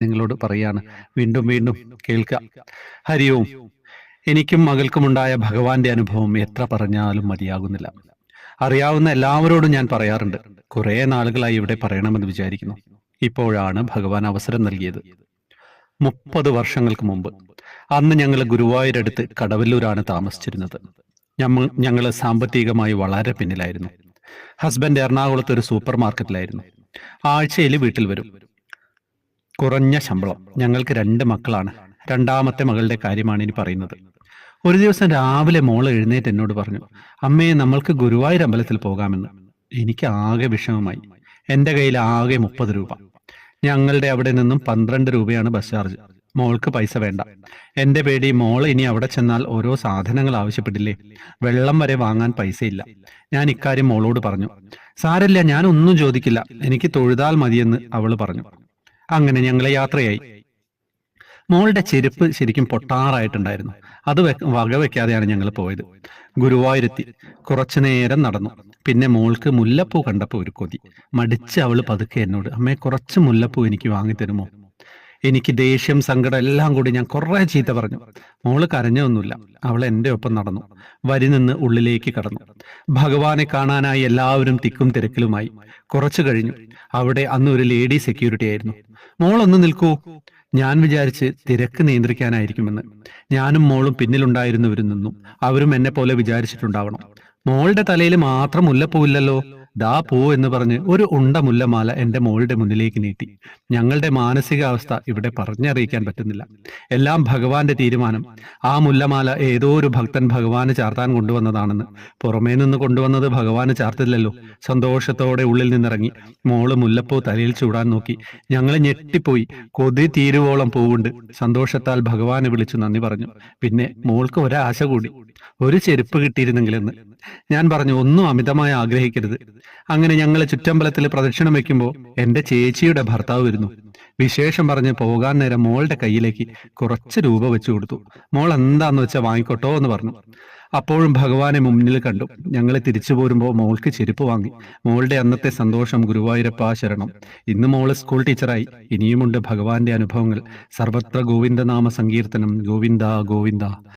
നിങ്ങളോട് പറയാണ്. വീണ്ടും വീണ്ടും കേൾക്കുക. ഹരി ഓം. എനിക്കും മകൾക്കുമുണ്ടായ ഭഗവാന്റെ അനുഭവം എത്ര പറഞ്ഞാലും മതിയാകുന്നില്ല. അറിയാവുന്ന എല്ലാവരോടും ഞാൻ പറയാറുണ്ട്. കുറെ നാളുകളായി ഇവിടെ പറയണമെന്ന് വിചാരിക്കുന്നു. ഇപ്പോഴാണ് ഭഗവാൻ അവസരം നൽകിയത്. 30 വർഷങ്ങൾക്ക് മുമ്പ്. അന്ന് ഞങ്ങൾ ഗുരുവായൂരടുത്ത് കടവല്ലൂരാണ് താമസിച്ചിരുന്നത്. ഞങ്ങൾ സാമ്പത്തികമായി വളരെ പിന്നിലായിരുന്നു. ഹസ്ബൻഡ് എറണാകുളത്ത് ഒരു സൂപ്പർ മാർക്കറ്റിലായിരുന്നു. ആഴ്ചയിൽ വീട്ടിൽ വരും. കുറഞ്ഞ ശമ്പളം. ഞങ്ങൾക്ക് 2 മക്കളാണ്. രണ്ടാമത്തെ മകളുടെ കാര്യമാണ് ഇനി പറയുന്നത്. ഒരു ദിവസം രാവിലെ മോള് എഴുന്നേറ്റ് എന്നോട് പറഞ്ഞു, അമ്മേ, നമ്മൾക്ക് ഗുരുവായൂർ അമ്പലത്തിൽ പോകാമെന്ന്. എനിക്ക് ആകെ വിഷമമായി. എന്റെ കയ്യിൽ ആകെ 30 രൂപ. ഞങ്ങളുടെ അവിടെ നിന്നും 12 രൂപയാണ് ബസ് ചാർജ്. മോൾക്ക് പൈസ വേണ്ട. എന്റെ പേടി, മോള് ഇനി അവിടെ ചെന്നാൽ ഓരോ സാധനങ്ങൾ ആവശ്യപ്പെട്ടില്ലേ, വെള്ളം വരെ വാങ്ങാൻ പൈസയില്ല. ഞാൻ ഇക്കാര്യം മോളോട് പറഞ്ഞു. സാരല്ല, ഞാൻ ഒന്നും ചോദിക്കില്ല, എനിക്ക് തൊഴുതാൽ മതിയെന്ന് അവള് പറഞ്ഞു. അങ്ങനെ ഞങ്ങളെ യാത്രയായി. മോളുടെ ചെരുപ്പ് ശരിക്കും പൊട്ടാറായിട്ടുണ്ടായിരുന്നു. അത് വകവെക്കാതെയാണ് ഞങ്ങൾ പോയത്. ഗുരുവായൂരെത്തി. കുറച്ചു നേരം നടന്നു. പിന്നെ മോൾക്ക് മുല്ലപ്പൂ കണ്ടപ്പോൾ ഒരു കൊതി. മടിച്ച് അവള് പതുക്കെ എന്നോട്, അമ്മേ, കുറച്ച് മുല്ലപ്പൂ എനിക്ക് വാങ്ങിത്തരുമോ? എനിക്ക് ദേഷ്യം, സങ്കടം എല്ലാം കൂടി ഞാൻ കുറെ ചീത്ത പറഞ്ഞു. മോള് കരഞ്ഞൊന്നുമില്ല. അവൾ എൻ്റെ ഒപ്പം നടന്നു. വരി നിന്ന് ഉള്ളിലേക്ക് കടന്നു. ഭഗവാനെ കാണാനായി എല്ലാവരും തിക്കും തിരക്കിലുമായി. കുറച്ചു കഴിഞ്ഞു. അവിടെ അന്ന് ഒരു ലേഡി സെക്യൂരിറ്റി ആയിരുന്നു. മോളൊന്ന് നിൽക്കൂ. ഞാൻ വിചാരിച്ച് തിരക്ക് നിയന്ത്രിക്കാനായിരിക്കുമെന്ന്. ഞാനും മോളും പിന്നിലുണ്ടായിരുന്നവരും നിന്നു. അവരും എന്നെ പോലെ വിചാരിച്ചിട്ടുണ്ടാവണം. മോളുടെ തലയിൽ മാത്രം മുല്ലപ്പൂവില്ലല്ലോ, ദാ പൂ എന്ന് പറഞ്ഞ് ഒരു ഉണ്ട മുല്ലമാല എന്റെ മോളുടെ മുന്നിലേക്ക് നീട്ടി. ഞങ്ങളുടെ മാനസികാവസ്ഥ ഇവിടെ പറഞ്ഞറിയിക്കാൻ പറ്റുന്നില്ല. എല്ലാം ഭഗവാന്റെ തീരുമാനം. ആ മുല്ലമാല ഏതോ ഒരു ഭക്തൻ ഭഗവാന് ചാർത്താൻ കൊണ്ടുവന്നതാണെന്ന്. പുറമേ നിന്ന് കൊണ്ടുവന്നത് ഭഗവാന് ചാർത്തില്ലല്ലോ. സന്തോഷത്തോടെ ഉള്ളിൽ നിന്നിറങ്ങി. മോള് മുല്ലപ്പൂ തലയിൽ ചൂടാൻ നോക്കി. ഞങ്ങളെ ഞെട്ടിപ്പോയി. കൊതി തീരുവോളം പൂവുണ്ട്. സന്തോഷത്താൽ ഭഗവാനെ വിളിച്ചു നന്ദി പറഞ്ഞു. പിന്നെ മോൾക്ക് ഒരാശ കൂടി, ഒരു ചെരുപ്പ് കിട്ടിയിരുന്നെങ്കിലെന്ന്. ഞാൻ പറഞ്ഞു, ഒന്നും അമിതമായി ആഗ്രഹിക്കരുത്. അങ്ങനെ ഞങ്ങൾ ചുറ്റമ്പലത്തിൽ പ്രദക്ഷിണം വെക്കുമ്പോൾ എന്റെ ചേച്ചിയുടെ ഭർത്താവ് വരുന്നു. വിശേഷം പറഞ്ഞ് പോകാൻ നേരം മോളുടെ കയ്യിലേക്ക് കുറച്ച് രൂപ വെച്ചു കൊടുത്തു. മോൾ എന്താന്ന് വെച്ചാൽ വാങ്ങിക്കോട്ടോ എന്ന് പറഞ്ഞു. അപ്പോഴും ഭഗവാനെ മുന്നിൽ കണ്ടു. ഞങ്ങളെ തിരിച്ചു പോരുമ്പോൾ മോൾക്ക് ചെരുപ്പ് വാങ്ങി. മോളുടെ അന്നത്തെ സന്തോഷം ഗുരുവായൂരപ്പ ശരണം. ഇന്ന് മോള് സ്കൂൾ ടീച്ചറായി. ഇനിയുമുണ്ട് ഭഗവാന്റെ അനുഭവങ്ങൾ. സർവത്ര ഗോവിന്ദനാമ സങ്കീർത്തനം. ഗോവിന്ദ ഗോവിന്ദ.